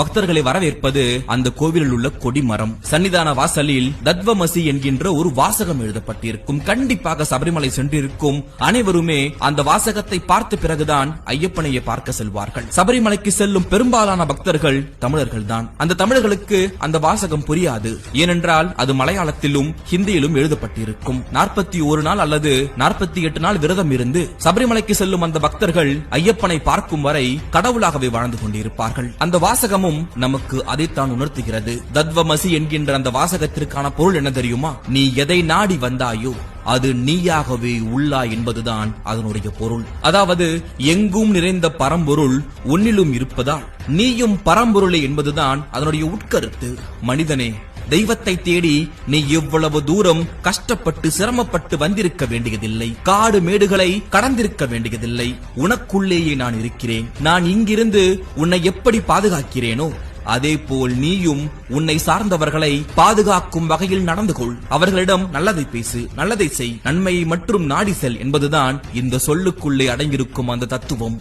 பக்தர்களை வரவேற்பது அந்த கோவிலில் உள்ள கொடிமரம். சன்னிதான வாசலில் தத்வமசி என்கின்ற ஒரு வாசகம் எழுதப்பட்டிருக்கும். கண்டிப்பாக சபரிமலை சென்றிருக்கும் அனைவருமே அந்த வாசகத்தை பார்த்த பிறகுதான் ஐயப்பனையை பார்க்க செல்வார்கள். சபரிமலைக்கு செல்லும் பெரும்பாலான பக்தர்கள் தமிழர்கள் தான். அந்த தமிழர்களுக்கு அந்த வாசகம் புரியாது. ஏனென்றால் அது மலையாளத்திலும் ஹிந்தியிலும் எழுதப்பட்டிருக்கும். 41 நாள் அல்லது 48 நாள் விரதம் இருந்து சபரிமலைக்கு செல்லும் அந்த பக்தர்கள் ஐயப்பனை பார்க்கும் வரை கடவுளாகவே வாழ்ந்து கொண்டிருப்பார்கள். அந்த வாசகம் நமக்கு அதைத்தான் உணர்த்துகிறது. தத்வமசி என்கின்ற அந்த வாசகத்திற்கான பொருள் என்ன தெரியுமா? நீ எதை நாடி வந்தாயோ அது நீயாகவே உள்ளாய் என்பதுதான் அதனுடைய பொருள். அதாவது எங்கும் நிறைந்த பரம்பொருள் உன்னிலும் இருப்பதால் நீயும் பரம்பொருளே என்பதுதான் அதனுடைய உட்கருத்து. மனிதனே, தெய்வத்தை தேடி நீ இவ்வளவு தூரம் கஷ்டப்பட்டு சிரமப்பட்டு வந்திருக்க வேண்டியதில்லை. காடு மேடுகளை கடந்திருக்க வேண்டியதில்லை. உனக்குள்ளேயே நான் இருக்கிறேன். நான் இங்கிருந்து உன்னை எப்படி பாதுகாக்கிறேனோ அதே போல் நீயும் உன்னை சார்ந்தவர்களை பாதுகாக்கும் வகையில் நடந்து கொள். அவர்களிடம் நல்லதை பேசு, நல்லதை செய், நன்மையை மற்றும் நாடி செல் என்பதுதான் இந்த சொல்லுக்குள்ளே அடங்கியிருக்கும் அந்த தத்துவம்.